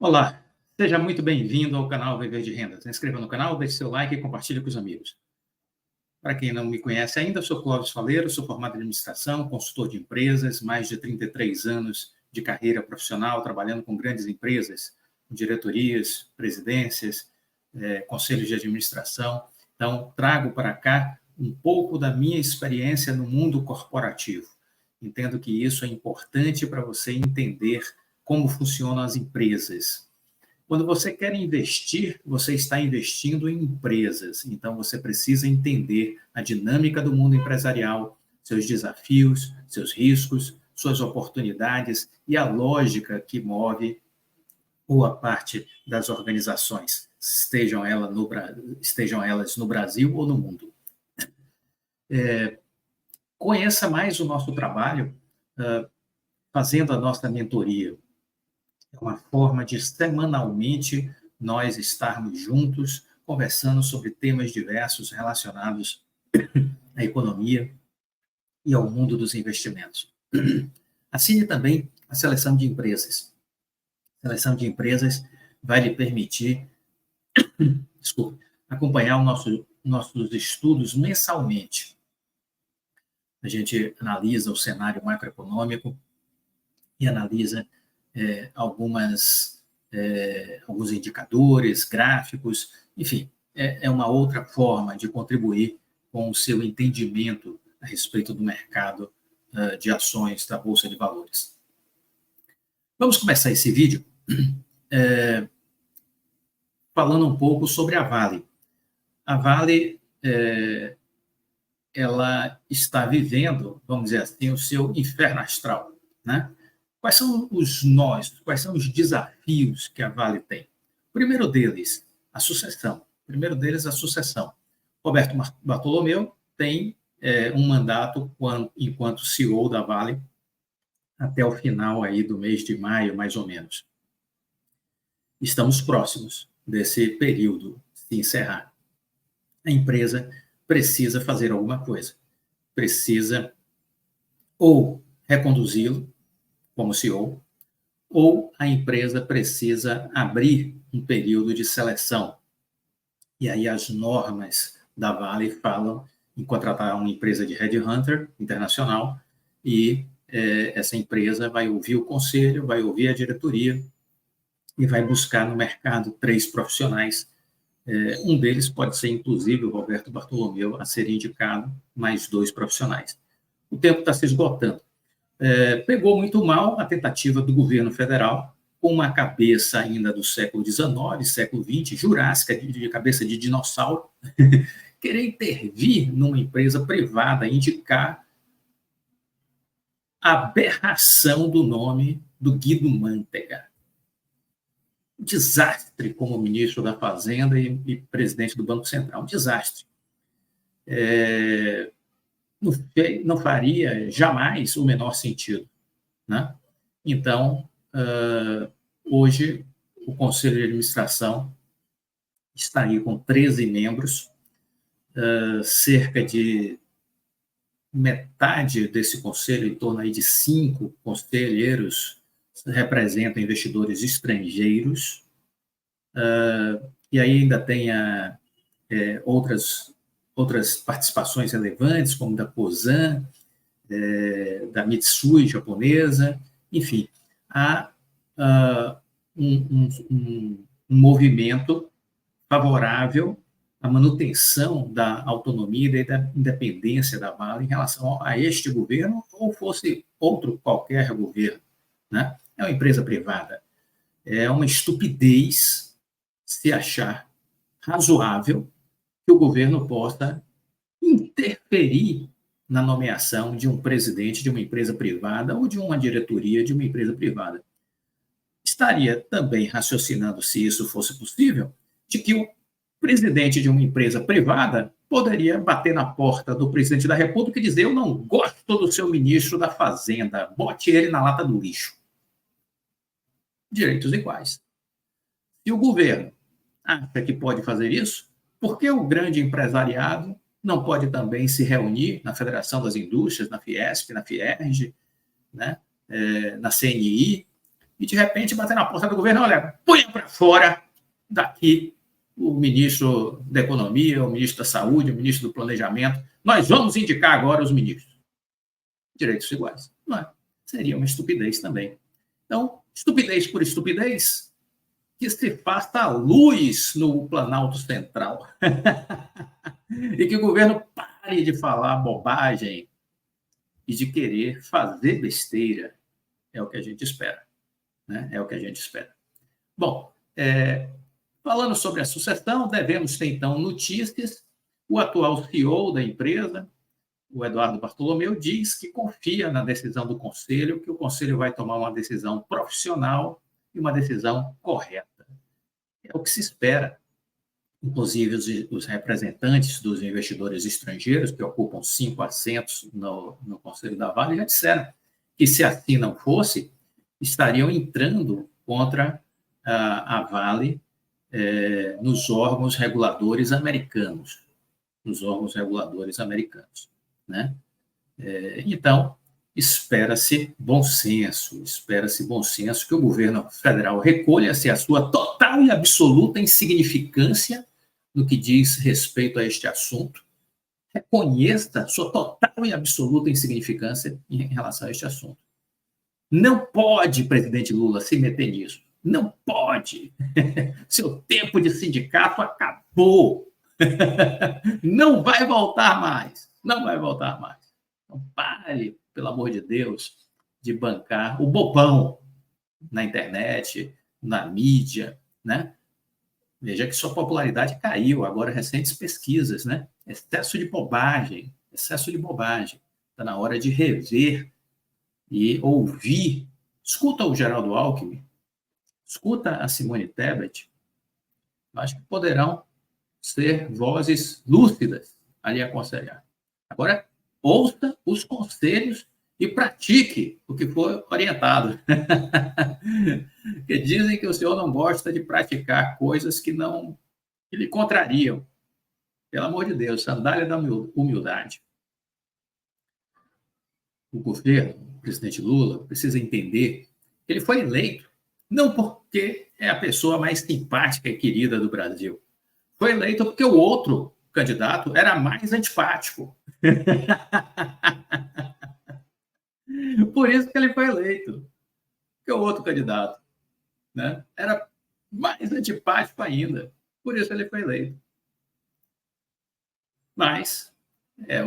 Olá, seja muito bem-vindo ao canal Viver de Renda. Se inscreva no canal, deixe seu like e compartilhe com os amigos. Para quem não me conhece ainda, eu sou Clóvis Faleiro, sou formado em administração, consultor de empresas, mais de 33 anos de carreira profissional, trabalhando com grandes empresas, com diretorias, presidências, conselhos de administração. Então, trago para cá um pouco da minha experiência no mundo corporativo. Entendo que isso é importante para você entender como funcionam as empresas. Quando você quer investir, você está investindo em empresas, então você precisa entender a dinâmica do mundo empresarial, seus desafios, seus riscos, suas oportunidades e a lógica que move boa parte das organizações, estejam elas no Brasil ou no mundo. Conheça mais o nosso trabalho fazendo a nossa mentoria. É uma forma de, semanalmente, nós estarmos juntos, conversando sobre temas diversos relacionados à economia e ao mundo dos investimentos. Assine também a seleção de empresas. A seleção de empresas vai lhe permitir, acompanhar nossos estudos mensalmente. A gente analisa o cenário macroeconômico e analisa alguns indicadores, gráficos, enfim, é uma outra forma de contribuir com o seu entendimento a respeito do mercado de ações da Bolsa de Valores. Vamos começar esse vídeo falando um pouco sobre a Vale. A Vale, ela está vivendo, vamos dizer assim, o seu inferno astral, né? Quais são os nós, quais são os desafios que a Vale tem? O primeiro deles, a sucessão. Roberto Bartolomeu tem um mandato enquanto CEO da Vale até o final aí do mês de maio, mais ou menos. Estamos próximos desse período se encerrar. A empresa precisa fazer alguma coisa. Precisa ou reconduzi-lo como CEO, ou a empresa precisa abrir um período de seleção. E aí as normas da Vale falam em contratar uma empresa de headhunter internacional e essa empresa vai ouvir o conselho, vai ouvir a diretoria e vai buscar no mercado 3 profissionais. Um deles pode ser, inclusive, o Roberto Bartolomeu a ser indicado, mais 2 profissionais. O tempo está se esgotando. Pegou muito mal a tentativa do governo federal, com uma cabeça ainda do século XIX, século XX, jurássica, de cabeça de dinossauro, querer intervir numa empresa privada, indicar a aberração do nome do Guido Mantega. Um desastre como ministro da Fazenda e presidente do Banco Central, um desastre. Não faria jamais o menor sentido, né? Então, hoje, o Conselho de Administração está aí com 13 membros, cerca de metade desse conselho, em torno aí de 5 conselheiros, representam investidores estrangeiros, e aí ainda tem outras participações relevantes, como da Cosan, da Mitsui japonesa, enfim, há um movimento favorável à manutenção da autonomia e da independência da Vale em relação a este governo, ou fosse outro qualquer governo, né? É uma empresa privada. É uma estupidez se achar razoável que o governo possa interferir na nomeação de um presidente de uma empresa privada ou de uma diretoria de uma empresa privada. Estaria também raciocinando, se isso fosse possível, de que o presidente de uma empresa privada poderia bater na porta do presidente da República e dizer: eu não gosto do seu ministro da Fazenda, bote ele na lata do lixo. Direitos iguais. Se o governo acha que pode fazer isso, por que o grande empresariado não pode também se reunir na Federação das Indústrias, na Fiesp, na Fierj, né, na CNI, e, de repente, bater na porta do governo, olha, põe para fora daqui o ministro da Economia, o ministro da Saúde, o ministro do Planejamento, nós vamos indicar agora os ministros. Direitos iguais. Não é? Seria uma estupidez também. Então, estupidez por estupidez, que se faça luz no Planalto Central. E que o governo pare de falar bobagem e de querer fazer besteira. É o que a gente espera. Né? É o que a gente espera. Bom, falando sobre a sucessão, devemos ter, então, notícias. O atual CEO da empresa, o Eduardo Bartolomeu, diz que confia na decisão do Conselho, que o Conselho vai tomar uma decisão profissional e uma decisão correta. É o que se espera. Inclusive, os representantes dos investidores estrangeiros, que ocupam 5 assentos no Conselho da Vale, já disseram que, se assim não fosse, estariam entrando contra a Vale nos órgãos reguladores americanos. Né? Então, espera-se bom senso, que o governo federal recolha-se a sua total e absoluta insignificância no que diz respeito a este assunto, reconheça sua total e absoluta insignificância em relação a este assunto. Não pode, presidente Lula, se meter nisso. Não pode. Seu tempo de sindicato acabou. Não vai voltar mais. Não vai voltar mais. Então, pare, pelo amor de Deus, de bancar o bobão na internet, na mídia, né? Veja que sua popularidade caiu, agora recentes pesquisas, né? Excesso de bobagem. Está na hora de rever e ouvir. Escuta o Geraldo Alckmin, escuta a Simone Tebet, acho que poderão ser vozes lúcidas a lhe aconselhar. Agora, ouça os conselhos e pratique o que foi orientado. Porque dizem que o senhor não gosta de praticar coisas que lhe contrariam. Pelo amor de Deus, sandália da humildade. O governo, o presidente Lula, precisa entender que ele foi eleito não porque é a pessoa mais simpática e querida do Brasil. Foi eleito porque o outro candidato era mais antipático. Por isso que ele foi eleito. Porque o outro candidato, né, era mais antipático ainda. Por isso ele foi eleito. Mas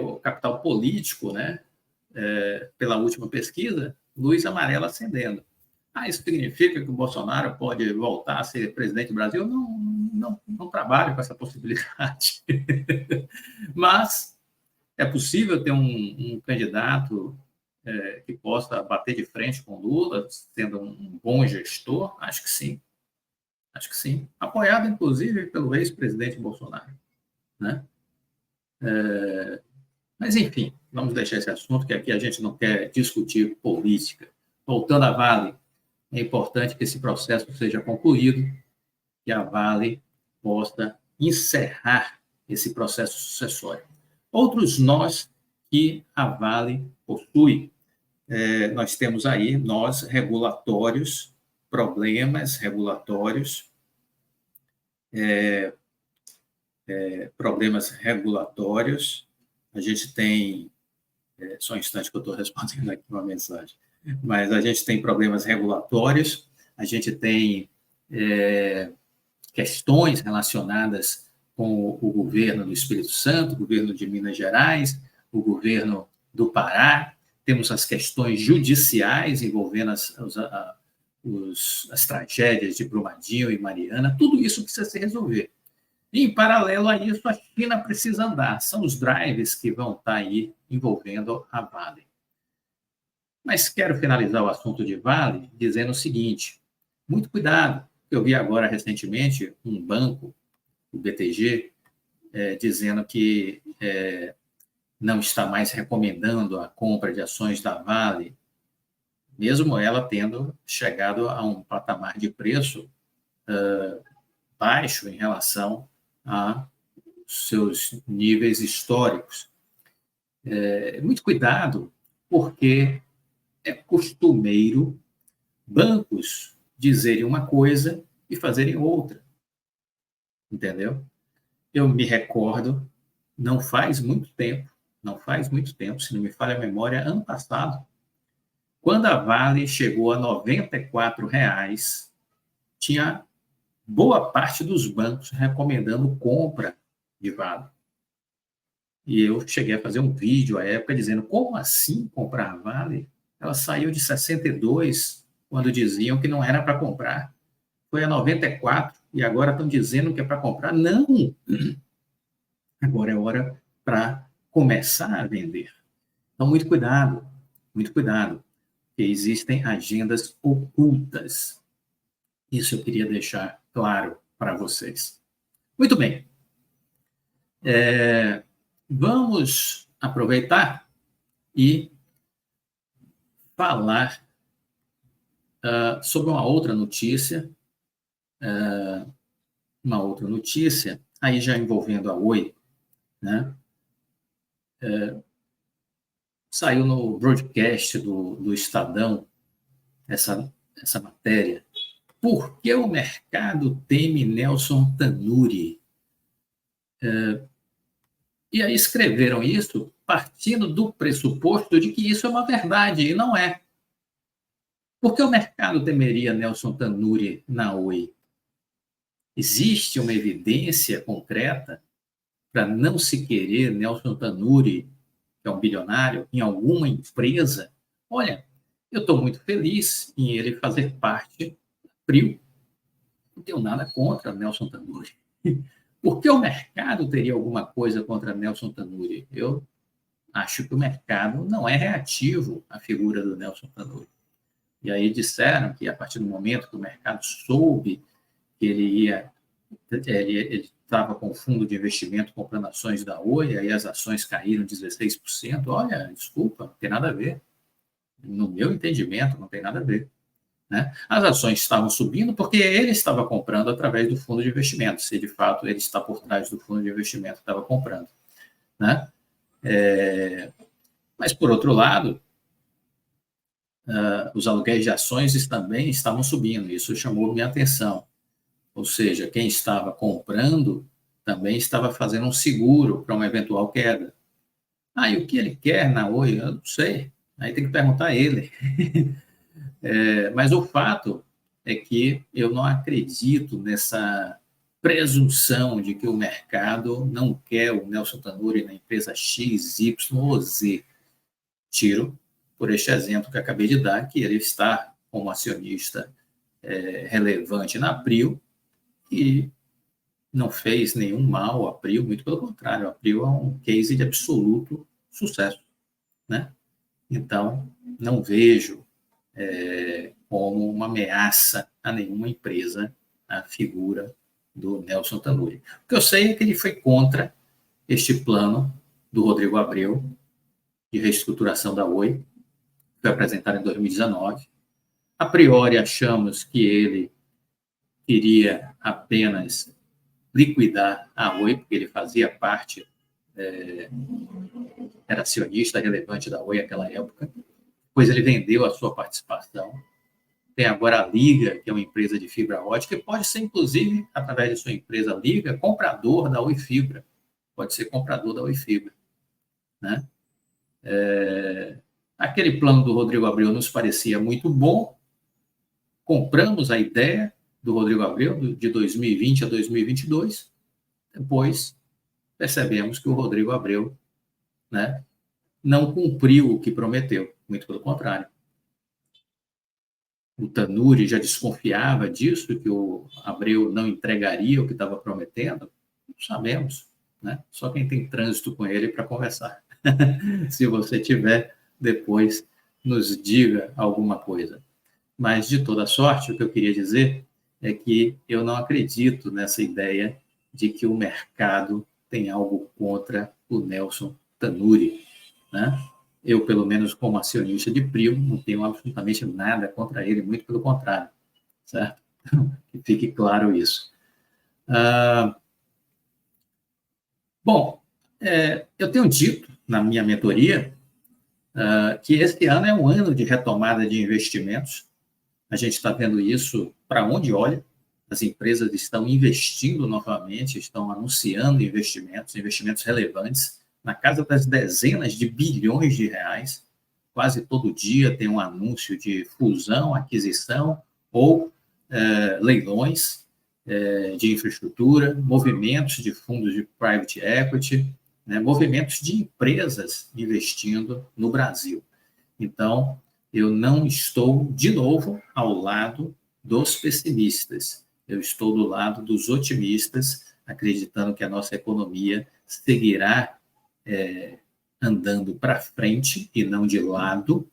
o capital político, né, pela última pesquisa, luz amarela acendendo. Isso significa que o Bolsonaro pode voltar a ser presidente do Brasil? Não trabalho com essa possibilidade. Mas é possível ter um candidato que possa bater de frente com Lula, sendo um bom gestor? Acho que sim. Apoiado, inclusive, pelo ex-presidente Bolsonaro. Né? Mas, enfim, vamos deixar esse assunto, que aqui a gente não quer discutir política. Voltando à Vale, é importante que esse processo seja concluído, que a Vale possa encerrar esse processo sucessório. Outros nós que a Vale possui. Nós temos aí nós regulatórios, problemas regulatórios, A gente tem, só um instante que eu estou respondendo aqui uma mensagem, mas a gente tem problemas regulatórios, a gente tem questões relacionadas com o governo do Espírito Santo, o governo de Minas Gerais, o governo do Pará, temos as questões judiciais envolvendo as tragédias de Brumadinho e Mariana, tudo isso precisa se resolver. E, em paralelo a isso, a China precisa andar, são os drives que vão estar aí envolvendo a Vale. Mas quero finalizar o assunto de Vale dizendo o seguinte, muito cuidado, eu vi agora recentemente um banco, o BTG, dizendo que não está mais recomendando a compra de ações da Vale, mesmo ela tendo chegado a um patamar de preço baixo em relação a seus níveis históricos. Muito cuidado, porque é costumeiro bancos dizerem uma coisa e fazerem outra, entendeu? Eu me recordo, não faz muito tempo, se não me falha a memória, ano passado, quando a Vale chegou a R$ 94, tinha boa parte dos bancos recomendando compra de Vale. E eu cheguei a fazer um vídeo à época dizendo, como assim comprar Vale? Ela saiu de 62 quando diziam que não era para comprar. Foi a 94 e agora estão dizendo que é para comprar. Não! Agora é hora para começar a vender. Então, muito cuidado, porque existem agendas ocultas. Isso eu queria deixar claro para vocês. Muito bem. Vamos aproveitar e falar sobre uma outra notícia, aí já envolvendo a Oi, né? Saiu no broadcast do Estadão essa matéria. Por que o mercado teme Nelson Tanuri? E aí escreveram isso partindo do pressuposto de que isso é uma verdade, e não é. Por que o mercado temeria Nelson Tanuri na Oi? Existe uma evidência concreta para não se querer Nelson Tanuri, que é um bilionário, em alguma empresa? Olha, eu estou muito feliz em ele fazer parte da PRIO. Não tenho nada contra Nelson Tanuri. Por que o mercado teria alguma coisa contra Nelson Tanuri? Eu acho que o mercado não é reativo à figura do Nelson Tanuri. E aí disseram que, a partir do momento que o mercado soube que ele estava com o fundo de investimento comprando ações da Oi, aí as ações caíram 16%. Olha, desculpa, não tem nada a ver. No meu entendimento, não tem nada a ver. Né? As ações estavam subindo porque ele estava comprando através do fundo de investimento, se de fato ele está por trás do fundo de investimento que estava comprando. Né? Mas, por outro lado, os aluguéis de ações também estavam subindo, isso chamou minha atenção. Ou seja, quem estava comprando também estava fazendo um seguro para uma eventual queda. E o que ele quer na Oi? Eu não sei. Aí tem que perguntar a ele. Mas o fato é que eu não acredito nessa presunção de que o mercado não quer o Nelson Tanuri na empresa X, Y ou Z. Tiro por este exemplo que acabei de dar, que ele está como acionista relevante na PRIO e não fez nenhum mal à PRIO, muito pelo contrário, a PRIO é um case de absoluto sucesso. Né? Então, não vejo como uma ameaça a nenhuma empresa a figura do Nelson Tanuri. O que eu sei é que ele foi contra este plano do Rodrigo Abreu de reestruturação da Oi, que foi apresentado em 2019. A priori, achamos que ele queria apenas liquidar a Oi, porque ele fazia parte, era acionista relevante da Oi naquela época. Depois ele vendeu a sua participação. Tem agora a Liga, que é uma empresa de fibra ótica, e pode ser, inclusive, através de sua empresa Liga, comprador da Oi Fibra. Pode ser comprador da Oi Fibra. Né? Aquele plano do Rodrigo Abreu nos parecia muito bom. Compramos a ideia do Rodrigo Abreu de 2020 a 2022. Depois, percebemos que o Rodrigo Abreu, né, não cumpriu o que prometeu. Muito pelo contrário. O Tanuri já desconfiava disso, que o Abreu não entregaria o que estava prometendo? Não sabemos, né? Só quem tem trânsito com ele para conversar. Se você tiver, depois nos diga alguma coisa. Mas, de toda sorte, o que eu queria dizer é que eu não acredito nessa ideia de que o mercado tem algo contra o Nelson Tanuri, né? Eu, pelo menos como acionista de PRIO, não tenho absolutamente nada contra ele, muito pelo contrário, certo? Que fique claro isso. Bom, eu tenho dito na minha mentoria que esse ano é um ano de retomada de investimentos, A gente está vendo isso para onde olha. As empresas estão investindo novamente, estão anunciando investimentos relevantes, na casa das dezenas de bilhões de reais. Quase todo dia tem um anúncio de fusão, aquisição ou leilões de infraestrutura, movimentos de fundos de private equity, né, movimentos de empresas investindo no Brasil. Então, eu não estou, de novo, ao lado dos pessimistas. Eu estou do lado dos otimistas, acreditando que a nossa economia seguirá andando para frente e não de lado,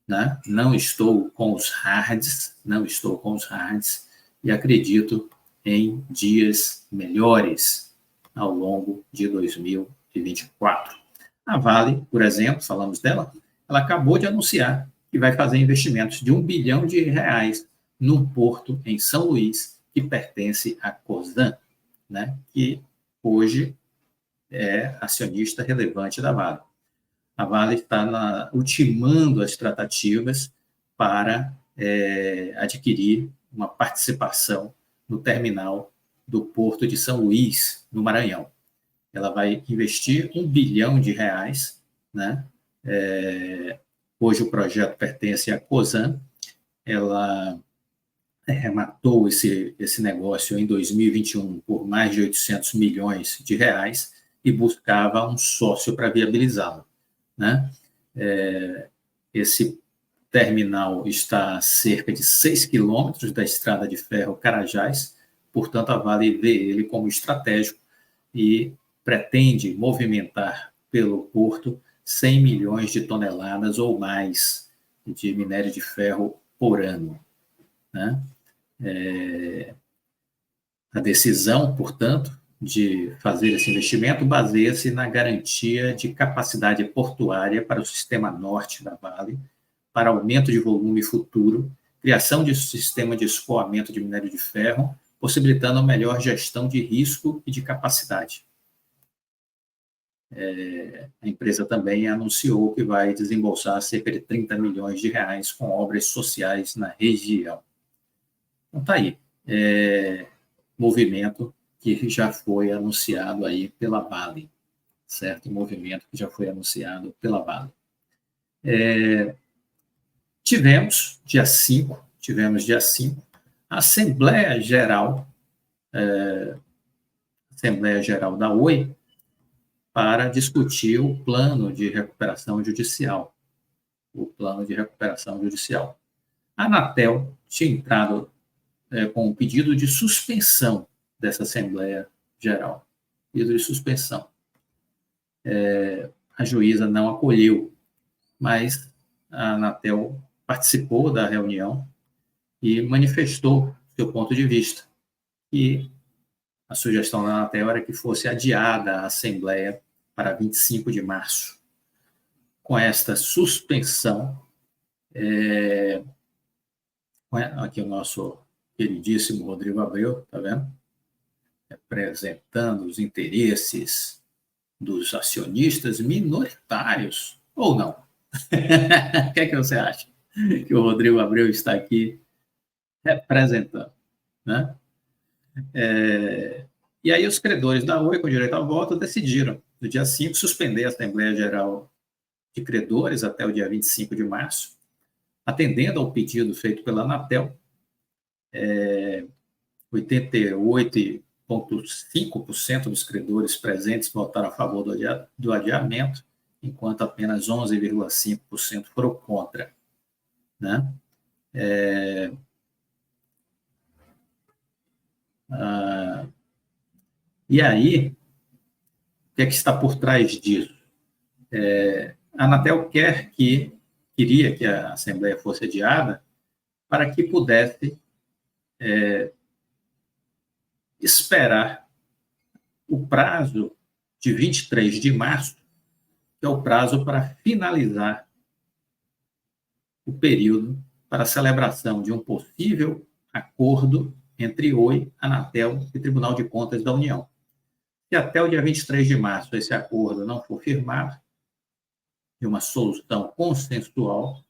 né? Não estou com os hards, e acredito em dias melhores ao longo de 2024. A Vale, por exemplo, falamos dela, ela acabou de anunciar que vai fazer investimentos de R$1 bilhão num porto em São Luís, que pertence à Cosan, né? Que hoje é acionista relevante da Vale. A Vale está ultimando as tratativas para adquirir uma participação no terminal do Porto de São Luís, no Maranhão. Ela vai investir R$1 bilhão, né? Hoje o projeto pertence à Cosan. Ela rematou esse negócio em 2021 por mais de R$800 milhões e buscava um sócio para viabilizá-lo, né? Esse terminal está a cerca de 6 quilômetros da estrada de ferro Carajás, portanto, a Vale vê ele como estratégico e pretende movimentar pelo porto 100 milhões de toneladas ou mais de minério de ferro por ano, né? A decisão, portanto, de fazer esse investimento baseia-se na garantia de capacidade portuária para o sistema norte da Vale, para aumento de volume futuro, criação de sistema de escoamento de minério de ferro, possibilitando a melhor gestão de risco e de capacidade. A empresa também anunciou que vai desembolsar cerca de R$30 milhões com obras sociais na região. Então, está aí. Movimento que já foi anunciado aí pela Vale, certo? Movimento que já foi anunciado pela Vale. Tivemos dia 5, a Assembleia Geral da Oi para discutir o plano de recuperação judicial. A Anatel tinha entrado com um pedido de suspensão dessa Assembleia Geral. Pedido de suspensão. A juíza não acolheu, mas a Anatel participou da reunião e manifestou seu ponto de vista. E a sugestão da Anatel era que fosse adiada a Assembleia para 25 de março. Com esta suspensão, aqui o nosso queridíssimo Rodrigo Abreu, está vendo? Representando os interesses dos acionistas minoritários, ou não? O que é que você acha que o Rodrigo Abreu está aqui representando, né? E aí os credores da Oi, com direito ao voto, decidiram, no dia 5, suspender a Assembleia Geral de Credores até o dia 25 de março, atendendo ao pedido feito pela Anatel. 88,5% dos credores presentes votaram a favor do adiamento, enquanto apenas 11,5% foram contra, né? E aí, o que é que está por trás disso? A Anatel queria que a Assembleia fosse adiada para que pudesse esperar o prazo de 23 de março, que é o prazo para finalizar o período para a celebração de um possível acordo entre Oi, Anatel e Tribunal de Contas da União. Se até o dia 23 de março esse acordo não for firmado, de uma solução consensual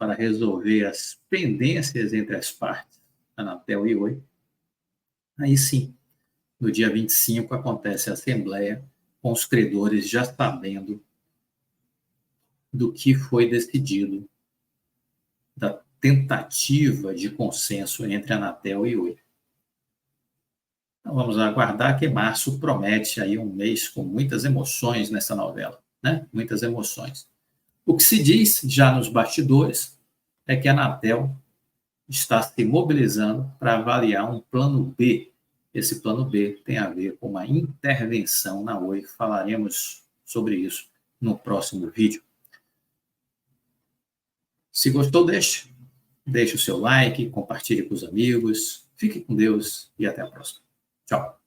para resolver as pendências entre as partes, Anatel e Oi, aí sim, no dia 25 acontece a assembleia, com os credores já sabendo do que foi decidido, da tentativa de consenso entre a Anatel e Oi. Então, vamos aguardar, que março promete aí um mês com muitas emoções nessa novela, né? Muitas emoções. O que se diz já nos bastidores é que a Anatel está se mobilizando para avaliar um plano B. Esse plano B tem a ver com uma intervenção na Oi. Falaremos sobre isso no próximo vídeo. Se gostou, deixe o seu like, compartilhe com os amigos. Fique com Deus e até a próxima. Tchau.